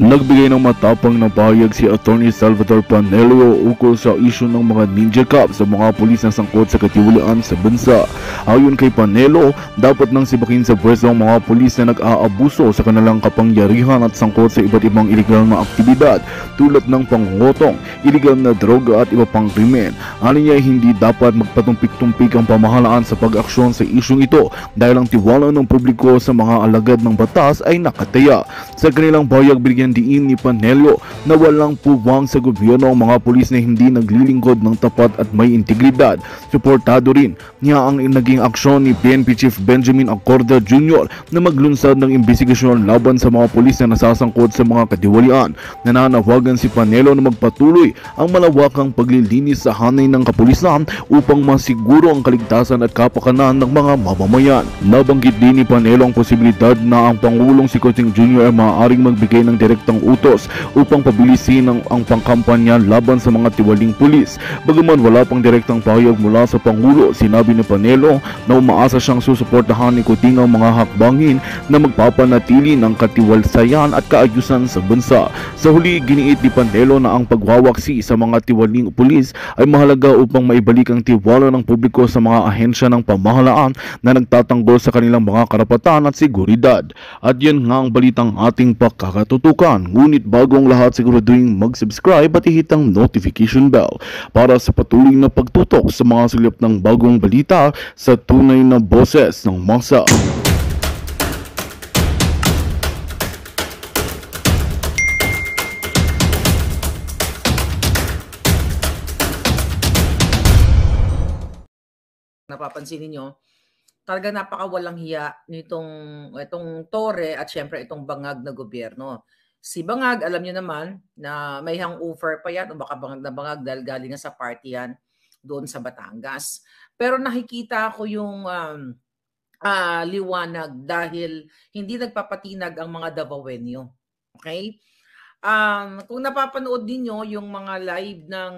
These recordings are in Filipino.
Nagbigay ng matapang na pahayag si Atty. Salvador Panelo ukol sa isyu ng mga Ninja Cup sa mga pulis na sangkot sa katiwalian sa bansa. Ayon kay Panelo, dapat nang sibakin sa pwesto ang mga pulis na nag-aabuso sa kanilang kapangyarihan at sangkot sa iba't ibang iligal na aktibidad tulad ng pangungutong, iligal na droga at iba pang krimen. Ano niya, hindi dapat magpatumpik-tumpik ang pamahalaan sa pag-aksyon sa isyong ito dahil ang tiwala ng publiko sa mga alagad ng batas ay nakataya. Sa kanilang pahayag, bigyan diin ni Panelo na walang puwang sa gobyerno ang mga pulis na hindi naglilingkod ng tapat at may integridad. Suportado rin niya ang naging aksyon ni PNP Chief Benjamin Acorda Jr. na maglunsad ng imbestigasyon laban sa mga pulis na nasasangkot sa mga katiwalian. Nananawagan si Panelo na magpatuloy ang malawakang paglilinis sa hanay ng kapulisan upang masiguro ang kaligtasan at kapakanan ng mga mamamayan. Nabanggit din ni Panelo ang posibilidad na ang Pangulong si Kuting Jr. ay maaaring magbigay ng direktang utos upang pabilisin ang pangkampanya laban sa mga tiwaling pulis. Bagaman wala pang direktang pahayag mula sa Pangulo, sinabi ni Panelo na umaasa siyang susuportahan ni Kuting ang mga hakbangin na magpapanatili ng katiwalsayan at kaayusan sa bansa. Sa huli, giniit ni Panelo na ang pagwawaksi sa mga tiwaling pulis ay mahalaga upang maibalik ang tiwala ng publiko sa mga ahensya ng pamahalaan na nagtatanggol sa kanilang mga karapatan at seguridad. At yan nga ang balitang ating pakakatutukan. Ngunit bago ang lahat, siguraduhin mag-subscribe at ihit ang notification bell para sa patuloy na pagtutok sa mga silip ng bagong balita sa tunay na boses ng masa. Napapansin ninyo, talaga napakawalang hiya itong Torre at syempre itong bangag na gobyerno. Si Bangag, alam niyo naman na may hangover pa yan o baka bangag na bangag dahil galing nga sa party yan doon sa Batangas. Pero nakikita ko yung liwanag dahil hindi nagpapatinag ang mga Davaoenyo. Okay? Kung napapanood niyo yung mga live ng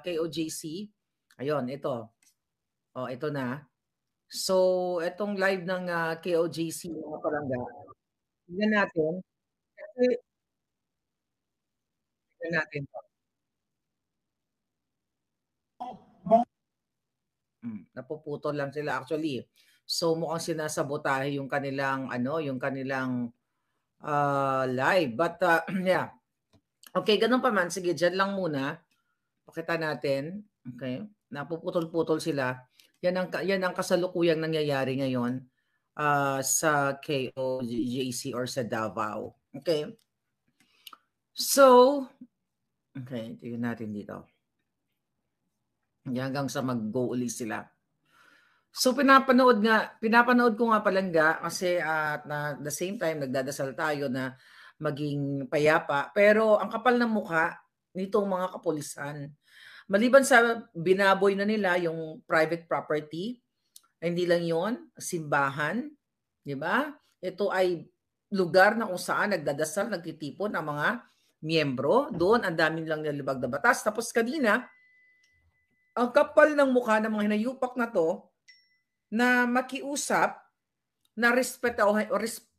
KOJC, ayun, ito. Oh, ito na. So, itong live ng KOJC mga palangga, tignan natin. Kasi, tignan natin to. Napuputol lang sila actually. So, mukhang sinasabotahe yung kanilang live. But yeah. Okay, ganun pa man. Sige, dyan lang muna. Pakita natin. Okay. Napuputol-putol sila. Yan ang kasalukuyang nangyayari ngayon sa KOJC or sa Davao. Okay. So, okay, tingnan natin dito. Hanggang sa mag-go ulit sila. So pinapanood ko nga palangga kasi at the same time nagdadasal tayo na maging payapa, pero ang kapal ng mukha nitong mga kapulisan. Maliban sa binaboy na nila yung private property, hindi lang 'yon, simbahan, 'di ba? Ito ay lugar na kung saan nagdadasal, nagtitipon ang mga miyembro. Doon ang daming lang nilabag na batas. Tapos kanina, ang kapal ng mukha ng mga hinayupak na to na makiusap na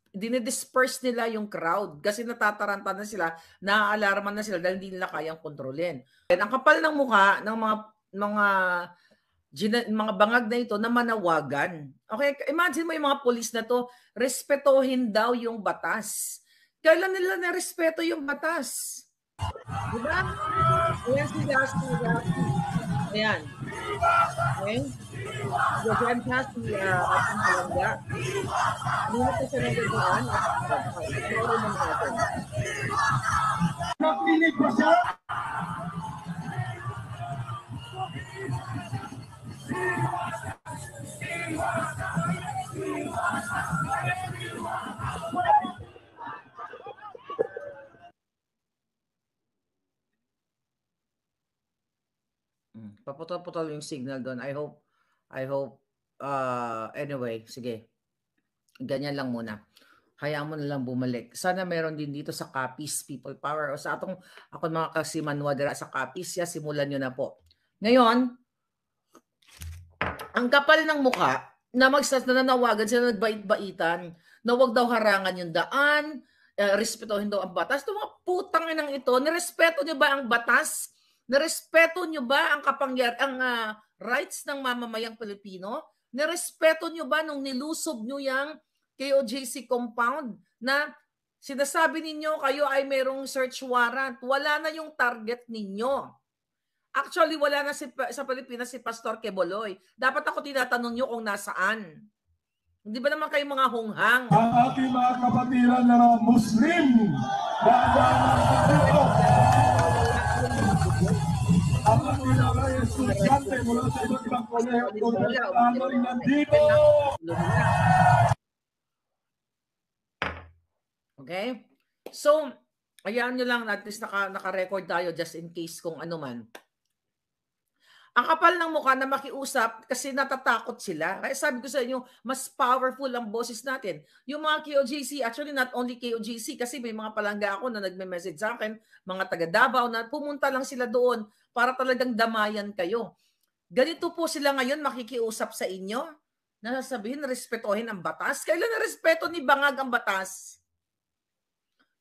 dinidisperse nila yung crowd kasi natataranta na sila, naaalarman na sila dahil hindi nila kayang kontrolin. And ang kapal ng mukha ng mga bangag na ito na manawagan. Okay, imagine mo yung mga pulis na to, respetohin daw yung batas. Kailan nila na-respeto yung batas? Diba? Ayan si Dusty. Ayan. Okay? Diyan siya si ating palangga. Ngunit na siya nagdadaan. Pagkakaroon naman natin. Nakinig pa siya? Paputol-putol yung signal doon. I hope anyway, sige. Ganyan lang muna. Hayaan mo na lang bumalik. Sana meron din dito sa Capiz People Power o sa ako mga kasimanwa dira sa Capiz, simulan nyo na po. Ngayon, ang kapal ng mukha na nananawagan sila, nagbait-baitan na wag daw harangan yung daan, respetuhin daw ang batas. Ito mga putang inang ito, nirespeto nyo ba ang batas? Nirespeto nyo ba ang rights ng mamamayang Pilipino? Nirespeto nyo ba nung nilusob nyo yung KOJC compound na sinasabi ninyo kayo ay mayroong search warrant? Wala na yung target ninyo. Actually, wala na sa Pilipinas si Pastor Queboloy. Dapat ako tinatanong nyo kung nasaan. Hindi ba naman kayo mga hunghang? Ang ating mga kapatiran na Muslim, ang ating mga estudyante mula sa iba't ibang kolehiyo at universidad rin nandito. Okay? So, ayan nyo lang, at least naka-record tayo just in case kung ano man. Ang kapal ng mukha na makiusap kasi natatakot sila. Kaya sabi ko sa inyo, mas powerful ang boses natin. Yung mga KOJC, actually not only KOJC, kasi may mga palangga ako na nagme-message sa akin, mga taga Davao na pumunta lang sila doon para talagang damayan kayo. Ganito po sila ngayon makikiusap sa inyo. Nasasabihin, respetuhin ang batas. Kailan na respeto ni Bangag ang batas?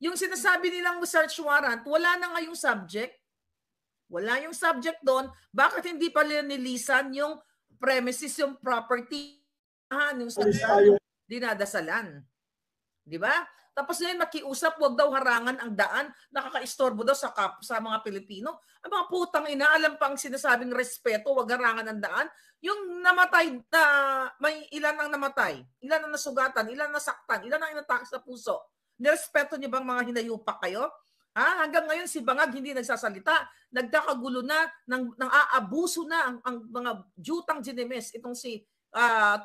Yung sinasabi nilang search warrant, wala na ngayong subject. Wala yung subject doon. Bakit hindi pa nilisan yung premises, yung property, yung dinadasalan? Di ba? Tapos ngayon makiusap, wag daw harangan ang daan, nakakaistorbo daw sa mga Pilipino. Ang mga putang ina, alam pa ang sinasabing respeto, wag harangan ang daan. Yung namatay na, may ilan ang namatay, ilan ang nasugatan, ilan ang nasaktan, ilan ang inatake sa puso. Nirespeto niyo bang mga hinayupak kayo? Hanggang ngayon si Bangag hindi nagsasalita, nagkakagulo na, nang-aabuso na ang mga jutang ginemes, itong si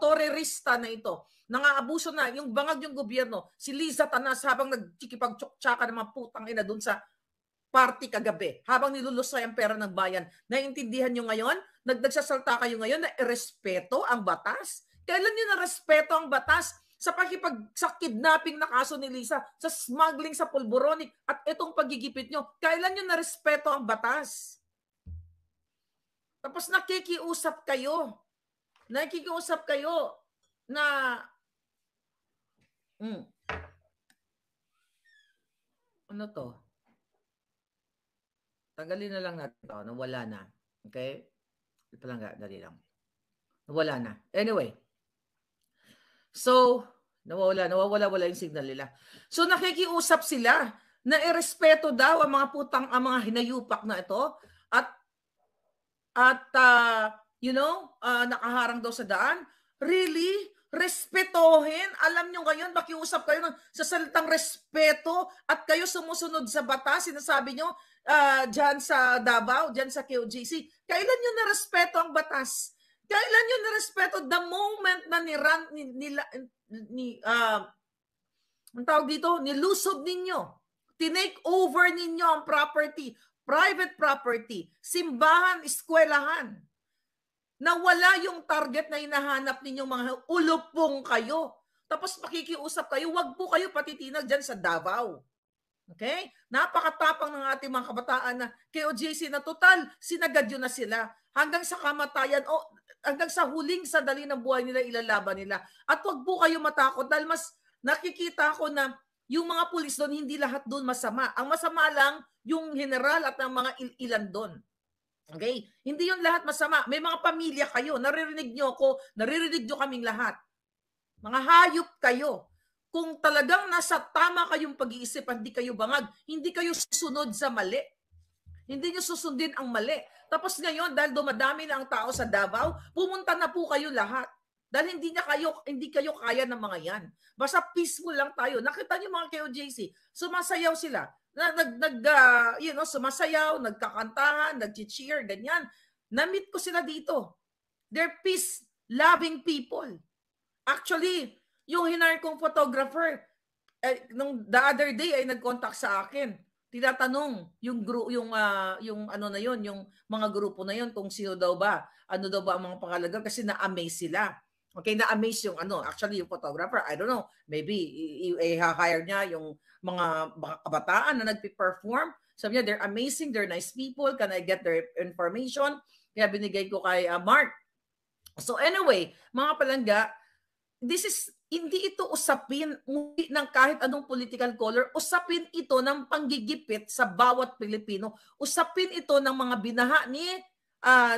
terorista na ito. Nang-aabuso na, yung Bangag yung gobyerno, si Liza Tanas habang nagkikipag-tsaka ng mga putang ina dun sa party kagabi, habang nilulusay ang pera ng bayan. Naiintindihan nyo ngayon? Nagsasalta kayo ngayon na irespeto ang batas? Kailan nyo na respeto ang batas? Sa kidnapping na kaso ni Liza, sa smuggling sa pulboronic, at itong pagigipit nyo, kailan nyo na-respeto ang batas? Tapos nakikiusap kayo na ano to? Tanggalin na lang natin ito, nawala na. Okay? Ito lang, dali lang. Nawala na. Anyway, so, nawawala yung signal nila. So, nakikiusap sila na irespeto daw ang mga hinayupak na ito at nakaharang daw sa daan. Really? Respetohin? Alam nyo ngayon, makiusap kayo sa salitang respeto at kayo sumusunod sa batas. Sinasabi nyo dyan sa Davao, dyan sa KOJC. Kailan nyo na respeto ang batas? Kailan yun na-respeto? The moment na ang tawag dito, nilusob ninyo, tinake over ninyo ang property, private property, simbahan, eskwelahan, na wala yung target na hinahanap ninyong mga ulupong kayo. Tapos makikiusap kayo, wag po kayo patitinag dyan sa Davao. Okay? Napakatapang ng ating mga kabataan na KOJC na total, sinagad yun na sila. Hanggang sa kamatayan o hanggang sa huling sandali ng buhay nila, ilalaban nila. At wag po kayo matakot dahil mas nakikita ko na yung mga pulis doon, hindi lahat doon masama. Ang masama lang yung general at ang mga ilan doon. Okay? Hindi yun lahat masama. May mga pamilya kayo. Naririnig nyo ako, naririnig nyo kaming lahat. Mga hayop kayo. Kung talagang nasa tama kayong pag-iisip, hindi kayo bangag, hindi kayo susunod sa mali. Hindi nyo susundin ang mali. Tapos ngayon, dahil dumadami na ang tao sa Davao, pumunta na po kayo lahat. Dahil hindi kayo kaya ng mga yan. Basta peaceful lang tayo. Nakita niyo mga KOJC, sumasayaw sila. Sumasayaw, nagkakantahan, nag-cheer, ganyan. Na-meet ko sila dito. They're peace-loving people. Actually, yung hinire kong photographer, the other day ay nag-contact sa akin. Tinatanong yung mga grupo na yun kung sino daw ba, ano daw ba ang mga pangalaga kasi na-amaze sila. Okay, na-amaze yung actually yung photographer, I don't know, maybe i-hire niya yung mga kabataan na nagpe-perform. Sabi niya, they're amazing, they're nice people, can I get their information? Kaya binigay ko kay Mark. So anyway, mga palangga, this is hindi ito usapin ng kahit anong political color. Usapin ito ng panggigipit sa bawat Pilipino. Usapin ito ng mga binaha ni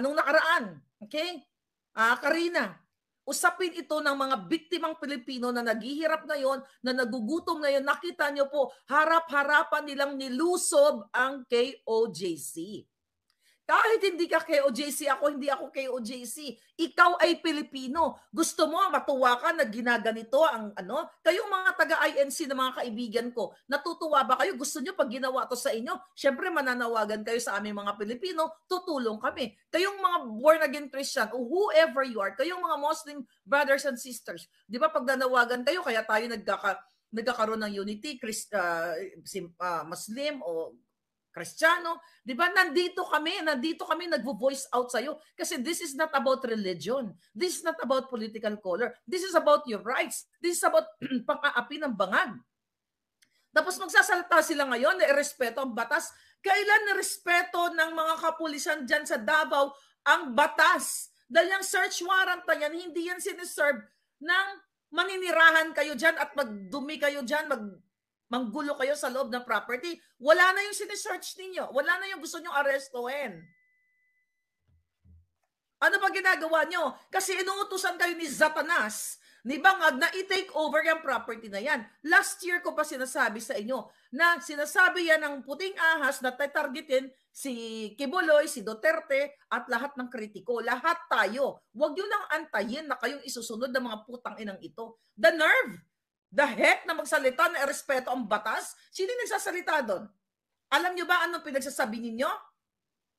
nung nakaraan. Okay? Karina. Usapin ito ng mga biktimang Pilipino na naghihirap ngayon, na nagugutom ngayon. Nakita niyo po, harap-harapan nilang nilusob ang KOJC. Kahit hindi ka KOJC, hindi ako KOJC. Ikaw ay Pilipino. Gusto mo matuwa ka na ginaganito ang ano? Kayong mga taga-INC na mga kaibigan ko, natutuwa ba kayo? Gusto nyo pag ginawa to sa inyo? Siyempre mananawagan kayo sa aming mga Pilipino, tutulong kami. Kayong mga born-again Christian o whoever you are, kayong mga Muslim brothers and sisters, di ba pag nanawagan kayo, kaya tayo nagkakaroon ng unity, Muslim o Kristiyano, di ba? Nandito kami nagvo-voice out sa'yo. Kasi this is not about religion. This is not about political color. This is about your rights. This is about pang-aapi ng bangag. Tapos magsasalita sila ngayon na irespeto ang batas. Kailan na respeto ng mga kapulisan dyan sa Davao ang batas? Dahil yung search warrant na yan, hindi yan siniserve ng maninirahan kayo dyan at magdumi kayo dyan, manggulo kayo sa loob ng property. Wala na yung sinesearch ninyo. Wala na yung gusto nyo arestuhin. Ano ba ginagawa nyo? Kasi inuutusan kayo ni Satanas, ni Bangag, na i-take over yung property na yan. Last year ko pa sinasabi sa inyo na sinasabi yan ng puting ahas na targetin si Kibuloy, si Duterte, at lahat ng kritiko. Lahat tayo. Huwag nyo nang antayin na kayong isusunod ng mga putang inang ito. The nerve! The heck na magsalita na irespeto ang batas? Sino nagsasalita doon? Alam nyo ba anong pinagsasabi ninyo?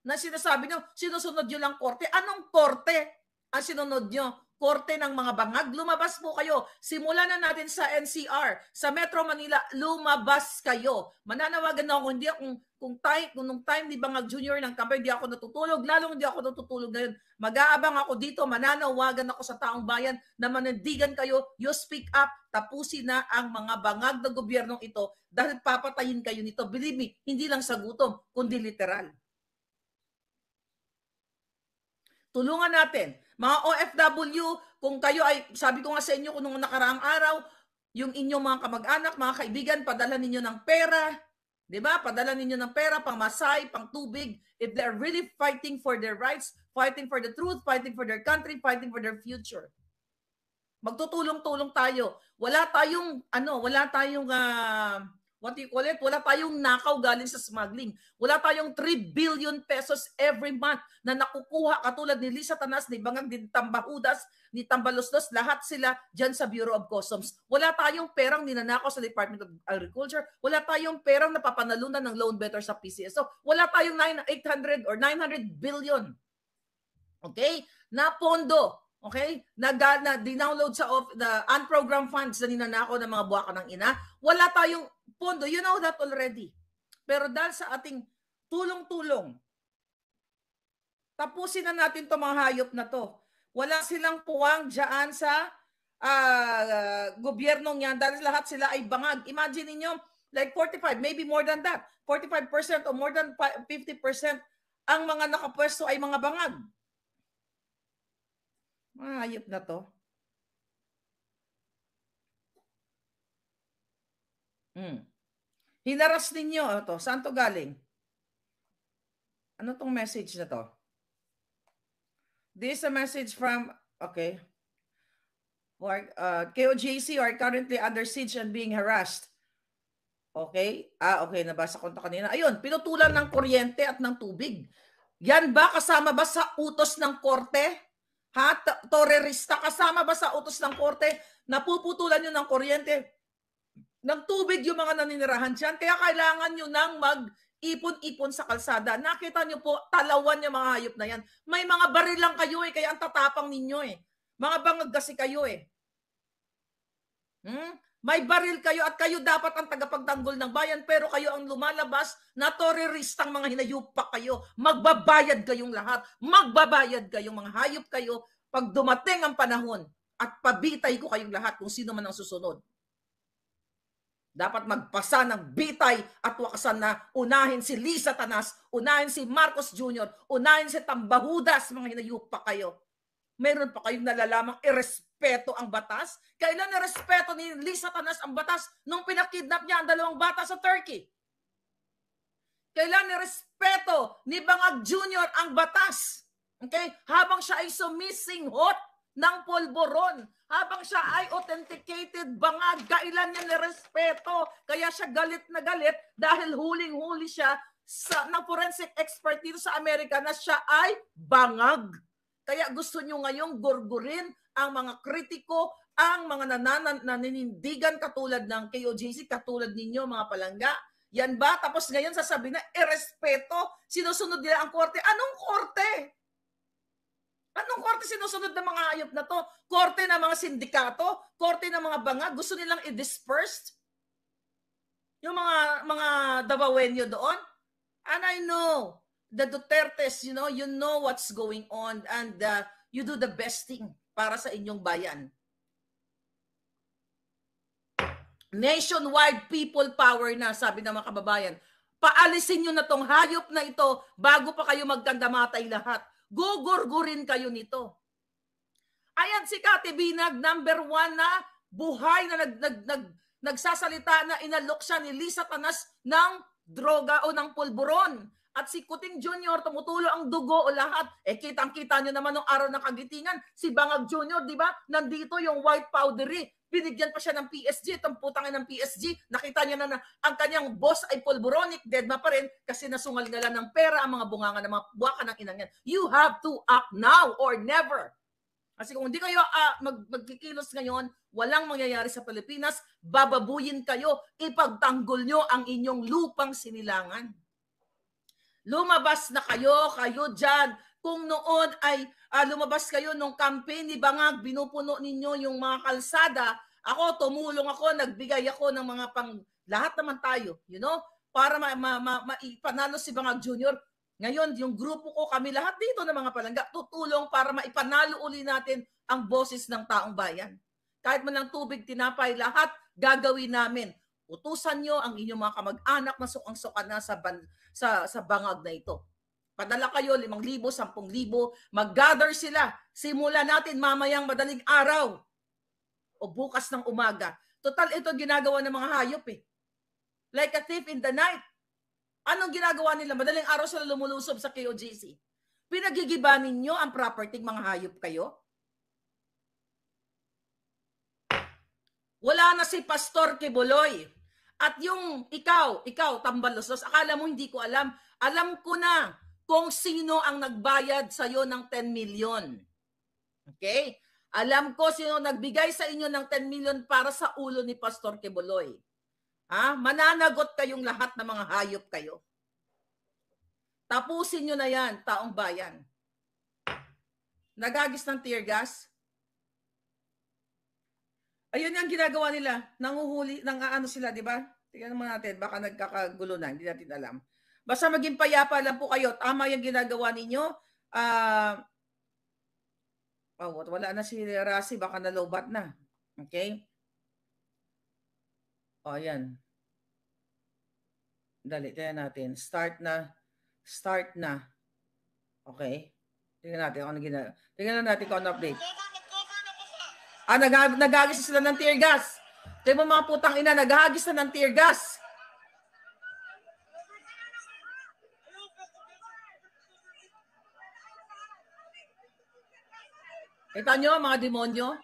Na sinasabi nyo, sinusunod nyo lang korte. Anong korte ang sinunod nyo? Korte ng mga bangag? Lumabas po kayo. Simulan na natin sa NCR. Sa Metro Manila, lumabas kayo. Mananawagan na ako, hindi nung time ni Bangag Jr. ng kampanya, hindi ako natutulog. Lalong hindi ako natutulog ngayon. Mag-aabang ako dito, mananawagan ako sa taong bayan na manindigan kayo, you speak up, tapusin na ang mga bangag na gobyernong ito dahil papatayin kayo nito. Believe me, hindi lang sa gutom, kundi literal. Tulungan natin. Mga OFW, kung kayo ay, sabi ko nga sa inyo kung nung nakaraang araw, yung inyong mga kamag-anak, mga kaibigan, padala ninyo ng pera, di ba? Padala ninyo ng pera, pang masay, pang tubig. If they're really fighting for their rights, fighting for the truth, fighting for their country, fighting for their future. Magtutulong-tulong tayo. Wala tayong what do you call it? Wala tayong nakaw galing sa smuggling. Wala tayong 3 billion pesos every month na nakukuha katulad ni Lisa Tanas, ni Bangag, ni Tambahudas, ni Tambaloslos, lahat sila dyan sa Bureau of Customs. Wala tayong perang ninanakaw sa Department of Agriculture. Wala tayong perang napapanalunan ng loan better sa PCSO. Wala tayong 800 or 900 billion. Okay? Na pondo. Okay? Na-download sa the unprogrammed funds na ninanakaw ng mga buwaka ng ina. Wala tayong pondo. You know that already. Pero dahil sa ating tulong-tulong, tapusin na natin itong mga hayop na to. Wala silang puwang dyan sa gobyernong yan dahil lahat sila ay bangag. Imagine niyo like 45, maybe more than that. 45% or more than 50% ang mga nakapwesto ay mga bangag. Mga hayop na to. Hinaras ninyo. Ito, saan to galing? Ano tong message na to? This is a message from, okay, KOJC are currently under siege and being harassed. Okay? Okay, nabasa ko ito kanina. Ayun, pinutulan ng kuryente at ng tubig. Yan ba kasama ba sa utos ng korte? Ha? Terorista, kasama ba sa utos ng korte? Napuputulan nyo ng kuryente, ng tubig yung mga naninirahan dyan. Kaya kailangan nyo nang mag-ipon-ipon sa kalsada. Nakita nyo po, talawan yung mga hayop na yan. May mga baril lang kayo kaya ang tatapang ninyo Mga bangag kasi kayo May baril kayo at kayo dapat ang tagapagtanggol ng bayan pero kayo ang lumalabas na teroristang mga hinayupak kayo. Magbabayad kayong lahat. Magbabayad kayong mga hayop kayo pag dumating ang panahon at pabitay ko kayong lahat kung sino man ang susunod. Dapat magpasa ng bitay at wakasan na unahin si Lisa Tanas, unahin si Marcos Jr., unahin si Tambahudas, mga hinayupak kayo. Meron pa kayong nalalamang irespeto ang batas? Kailan irespeto ni Liz Satanas ang batas nung pinakidnap niya ang 2 bata sa Turkey? Kailan irespeto ni Bangag Jr. ang batas? Okay? Habang siya ay sumisinghot ng polboron, habang siya ay authenticated bangag, kailan niya nirespeto? Kaya siya galit na galit dahil huling-huli siya ng forensic expert dito sa Amerika na siya ay bangag. Kaya gusto nyo ngayong gurgurin ang mga kritiko, ang mga naninindigan katulad ng KOJC, katulad ninyo mga palangga. Yan ba? Tapos ngayon sasabihin na irespeto, sinusunod nila ang korte. Anong korte? Anong korte sinusunod ng mga hayop na to? Korte ng mga sindikato? Korte ng mga bangag? Gusto nilang i-disperse? Yung mga Davaoenyo doon? And I know the Dutertes, you know what's going on, and you do the best thing para sa inyong bayan. Nationwide people power na, sabi ng mga kababayan. Paalisin nyo na tong hayop na ito bago pa kayo magkandamatay lahat. Gugurgurin kayo nito. Ayan si Kati Binag, number 1 na buhay na nagsasalita na inalok siya ni Liz Satanas ng droga o ng pulburon. At si Kuting Jr. tumutulo ang dugo o lahat. Kitang-kita nyo naman nung araw ng kagitingan. Si Bangag Jr., di ba? Nandito yung white powdery. Binigyan pa siya ng PSG. Itong putangin ng PSG. Nakita niya na ang kanyang boss ay pulburonic. Deadma pa rin kasi nasungal-ngala ng pera ang mga bunganga ng mga buwaka ng inang yan. You have to act now or never. Kasi kung hindi kayo magkikilos ngayon, walang mangyayari sa Pilipinas. Bababuyin kayo. Ipagtanggol nyo ang inyong lupang sinilangan. Lumabas na kayo dyan. Kung noon ay lumabas kayo nung campaign ni Bangag, binupuno ninyo yung mga kalsada, ako, tumulong ako, nagbigay ako ng mga lahat naman tayo, para maipanalo si Bangag Jr. Ngayon, yung grupo ko, kami lahat dito ng mga palangga, tutulong para maipanalo uli natin ang boses ng taong bayan. Kahit man lang tubig, tinapay, lahat gagawin namin. Utusan nyo ang inyong mga kamag-anak na sukang-suka na sa bangag na ito. Padala kayo 5,000, 10,000, mag-gather sila. Simulan natin mamayang madaling araw o bukas ng umaga. Total, ito ginagawa ng mga hayop eh. Like a thief in the night. Anong ginagawa nila? Madaling araw sila lumulusob sa KOJC. Pinagigiba ninyo ang property mga hayop kayo? Wala na si Pastor Kibuloy. At yung ikaw, Tambalusos, akala mo hindi ko alam. Alam ko na kung sino ang nagbayad sa iyo ng 10 million. Okay? Alam ko sino nagbigay sa inyo ng 10 million para sa ulo ni Pastor Kibuloy. Mananagot kayong lahat ng mga hayop kayo. Tapusin nyo na yan, taong bayan. Nagagis ng tear gas. Ayun yung ginagawa nila. Nanguhuli, sila, di ba? Tingnan naman natin, baka nagkakagulo na, hindi natin alam. Basta maging payapa lang po kayo. Tama yung ginagawa ninyo. Wala na si Rasi, baka nalobat na. Okay? Ayan. Dali, tingnan natin. Start na. Okay? Tingnan natin kung ano ginagawa. Tingnan natin kung ano update. Naghagis sila ng tear gas. Tingnan mo mga putang ina, naghagis na ng tear gas. Kita nyo, mga demonyo?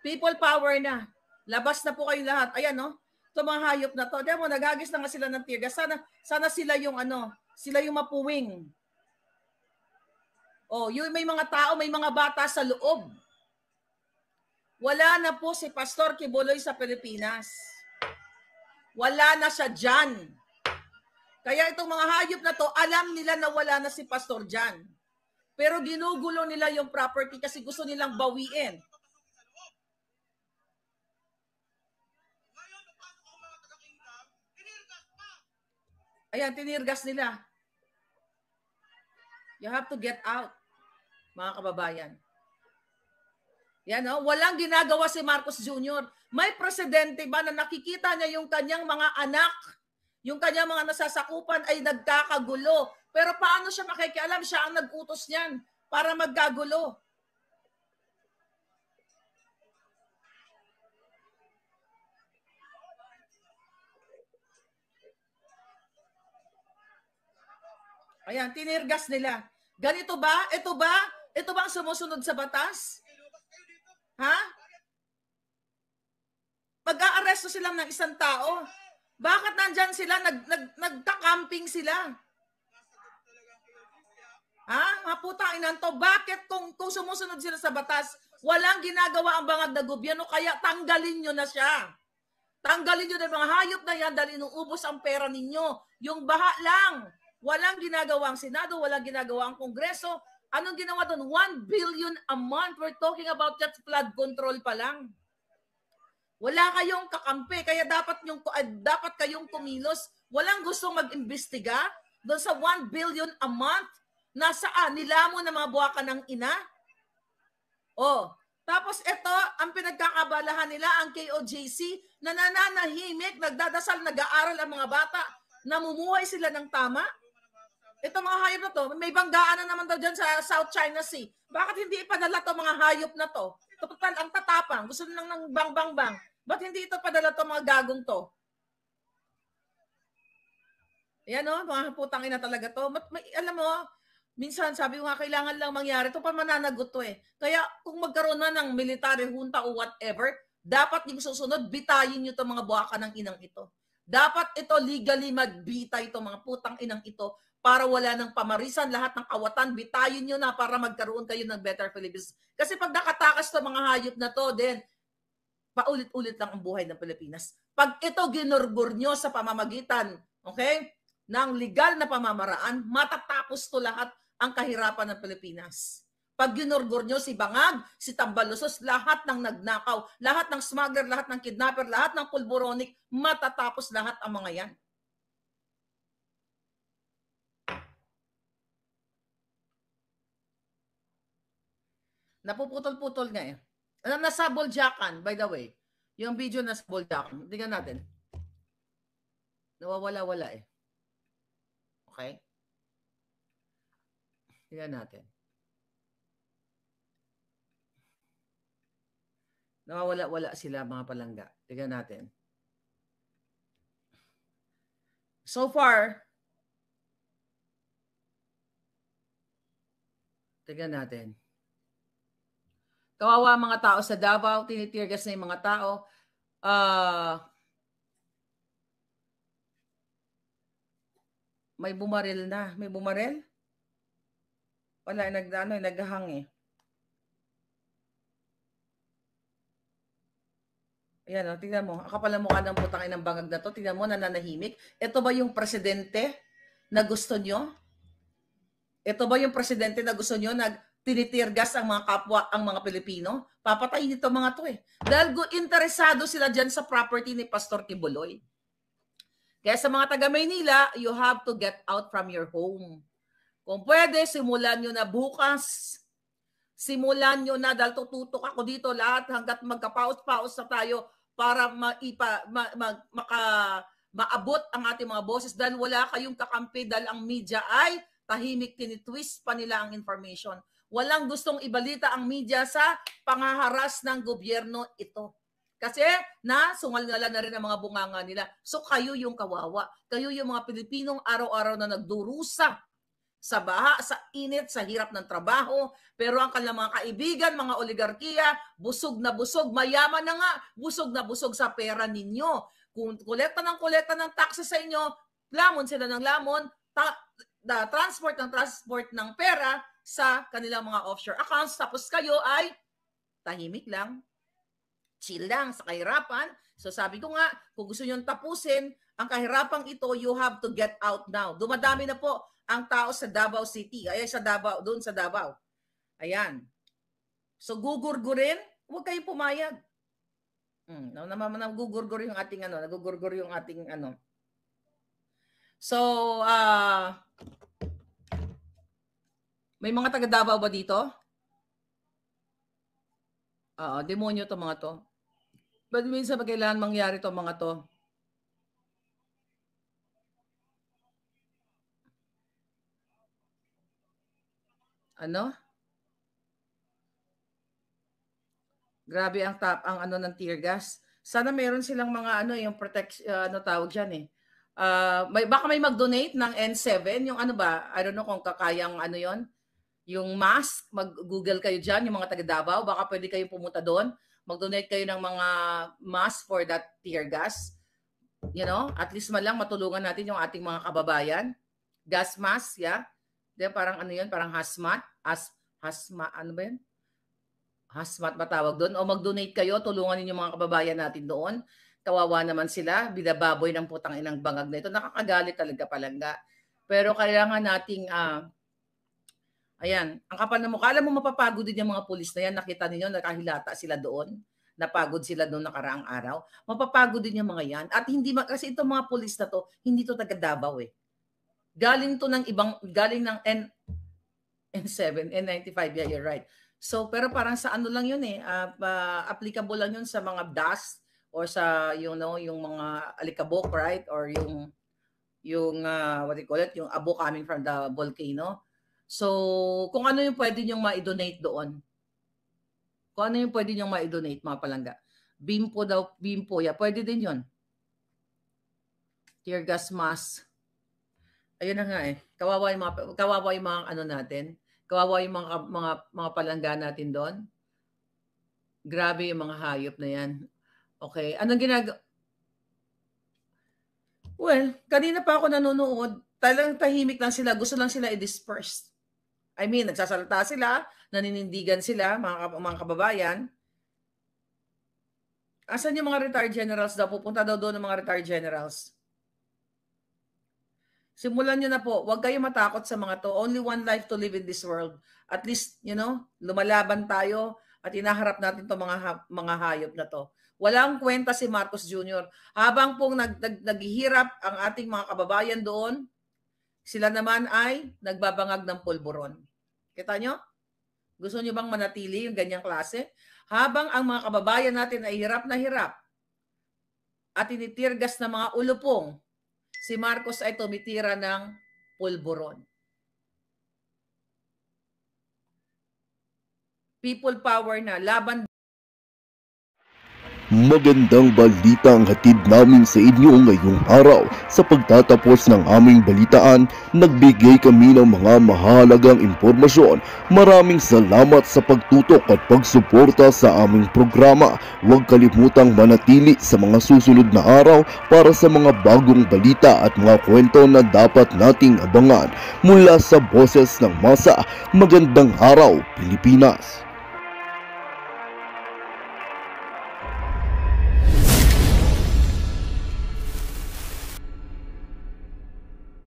People power na. Labas na po kayong lahat. Ayan, no? Ito mga hayop na to. Tingnan mo, naghagis na nga sila ng tear gas. Sana sila yung sila yung mapuwing. Yung may mga tao, may mga bata sa loob. Wala na po si Pastor Kibuloy sa Pilipinas. Wala na siya dyan. Kaya itong mga hayop na to, alam nila na wala na si Pastor dyan. Pero ginugulo nila yung property kasi gusto nilang bawiin. Ayan, tinirgas nila. You have to get out, mga kababayan. Yan, walang ginagawa si Marcos Jr. May presidente ba na nakikita niya yung kanyang mga anak, yung kanyang mga nasasakupan ay nagkakagulo? Pero paano siya makikialam? Siya ang nag-utos niyan para magkagulo. Ayan, tinirgas nila. Ganito ba? Ito ba? Ito ba ang sumusunod sa batas? Ha? Pag-aaresto sila ng isang tao. Bakit nandyan sila? Nagka-camping sila. Ha? Mga putang inan to. Bakit kung sumusunod sila sa batas, walang ginagawa ang bangag na gobyerno, kaya tanggalin nyo na siya. Tanggalin nyo na mga hayop na yan dahil inuubos ang pera ninyo. Yung baha lang. Walang ginagawa ang Senado, walang ginagawa ang Kongreso. Anong ginawa doon? 1 billion a month. We're talking about just flood control pa lang. Wala kayong kakampi, kaya dapat kayong kumilos. Walang gustong mag-imbestiga doon sa 1 billion a month. Nasaan? Nilamon na mga buwakan ng ina? Oh, tapos ito, ang pinagkakabalahan nila, ang KOJC, na nananahimik, nagdadasal, nag-aaral ang mga bata, namumuhay sila ng tama. Ito mga hayop na to, may banggaan na naman daw dyan sa South China Sea. Bakit hindi ipadala to mga hayop na to? Total, ang tatapang, gusto lang ng bang-bang-bang. Ba't hindi ito padala to mga gagong to? Yan o, mga putang ina talaga to. Alam mo, minsan sabi ko nga, kailangan lang mangyari. Ito pa mananagot to eh. Kaya kung magkaroon na ng military junta o whatever, dapat yung susunod, bitayin nyo to mga buwaka ng inang ito. Dapat ito legally magbitay ito mga putang inang ito para wala ng pamarisan, lahat ng kawatan, bitayin nyo na para magkaroon kayo ng better Philippines. Kasi pag nakatakas to mga hayop na to, then paulit-ulit lang ang buhay ng Pilipinas. Pag ito ginurgur nyo sa pamamagitan, okay, ng legal na pamamaraan, matatapos to lahat ang kahirapan ng Pilipinas. Pag ginurgur nyo si Bangag, si Tambalusos, lahat ng nagnakaw, lahat ng smuggler, lahat ng kidnapper, lahat ng pulburonik, matatapos lahat ang mga yan. Napuputol-putol nga eh. Nasa Boljakan, by the way. Yung video nasa Boljakan. Tingnan natin. Nawawala-wala eh. Okay? Tingnan natin. Nawawala-wala sila mga palangga. Tingnan natin. So far, tingnan natin. Kawawa mga tao sa Davao, tinitirgas na yung mga tao. May bumaril na. May bumaril? Wala, naghahang eh. Ayan o, tingnan mo. Ang kapal ng mukha ng putangin ng bangag na to. Tingnan mo, nananahimik. Ito ba yung presidente na gusto nyo? Ito ba yung presidente na gusto nyo na tinitirgas ang mga kapwa, ang mga Pilipino? Papatayin nito mga to eh. Dahil interesado sila dyan sa property ni Pastor Kibuloy. Kaya sa mga taga Maynila, you have to get out from your home. Kung pwede, simulan nyo na bukas. Simulan nyo na dahil tututok ako dito lahat hanggat magkapaos-paos na tayo para maabot ang ating mga boses dahil wala kayong kakampi dahil ang media ay tahimik, tinitwist pa nila ang information. Walang gustong ibalita ang media sa pangaharas ng gobyerno ito. Kasi sungal-ngalan na rin ang mga bunganga nila. So kayo yung kawawa. Kayo yung mga Pilipinong araw-araw na nagdurusa sa baha, sa init, sa hirap ng trabaho. Pero ang kanilang mga kaibigan, mga oligarkiya, busog na busog, mayaman na nga, busog na busog sa pera ninyo. Kung kolekta ng taxes sa inyo, lamon sila ng lamon, transport ng pera sa kanilang mga offshore accounts. Tapos kayo ay tahimik lang, chill lang sa kahirapan. So sabi ko nga, kung gusto nyo tapusin ang kahirapang ito, you have to get out now. Dumadami na po ang tao sa Davao City. Ay sa Davao, doon sa Davao. Ayan. So gugurgurin, huwag kayong pumayag. Nagugurgur yung ating nagugurgur yung ating So, may mga taga Davao ba dito? Demonyo to mga to. But minsan pag kailangan mangyari to mga to. Grabe ang ng tear gas. Sana meron silang mga yung protect tawag diyan eh. Baka may mag-donate ng N7, yung ano ba, I don't know kung kakayang ano yon, yung mask, mag-google kayo dyan, yung mga taga Davao, baka pwede kayong pumunta doon, mag-donate kayo ng mga mask for that tear gas. You know, at least man lang matulungan natin yung ating mga kababayan. Gas mask, yeah. Diba, parang ano yun, parang hazmat. Hazmat, ano ba yun? Hazmat matawag doon. O mag-donate kayo, tulungan ninyo mga kababayan natin doon. Kawawa naman sila, binababoy ng putang inang bangag na ito. Nakakagalit talaga palangga. Pero kailangan nating, ayan, ang kapal na mukha. Alam mo, mapapagod din yung mga pulis na yan. Nakita ninyo, nakahilata sila doon. Napagod sila doon nakaraang araw. Mapapagod din yung mga yan. At hindi, kasi itong mga pulis na to, hindi to taga Davao eh. Galing to ng ibang, galing ng N7, N95, yeah, you're right. So, pero parang sa ano lang yun eh, applicable lang yun sa mga dust or sa, you know, yung mga alikabok, right? Or yung what do you call it? Yung abo coming from the volcano. So, kung ano yung pwede nyong ma-donate doon. Kung ano yung pwede nyong ma-donate, mga palangga. Bimpo daw, bimpo, yeah, pwede din yun. Tear gas mask. Ayun na nga eh. Kawawa yung mga ano natin. Kawawa yung mga palangga natin doon. Grabe yung mga hayop na yan. Okay. Anong Well, kanina pa ako nanonood. Talagang tahimik lang sila. Gusto lang sila i-disperse. I mean, nagsasalita sila, naninindigan sila, mga kababayan. Asan yung mga retired generals daw? Pupunta daw doon ng mga retired generals. Simulan nyo na po. Huwag kayo matakot sa mga to. Only one life to live in this world. At least, you know, lumalaban tayo at inaharap natin to mga hayop na to. Walang kwenta si Marcos Jr. Habang pong naghihirap ang ating mga kababayan doon, sila naman ay nagbabangag ng pulburon. Kita nyo? Gusto nyo bang manatili yung ganyang klase? Habang ang mga kababayan natin ay hirap na hirap at tinitirgas ng mga ulupong, si Marcos ay tumitira ng pulburon. People power na, laban. Magandang balita ang hatid namin sa inyo ngayong araw. Sa pagtatapos ng aming balitaan, nagbigay kami ng mga mahalagang impormasyon. Maraming salamat sa pagtutok at pagsuporta sa aming programa. Huwag kalimutang manatili sa mga susunod na araw para sa mga bagong balita at mga kwento na dapat nating abangan. Mula sa Boses ng Masa, magandang araw, Pilipinas!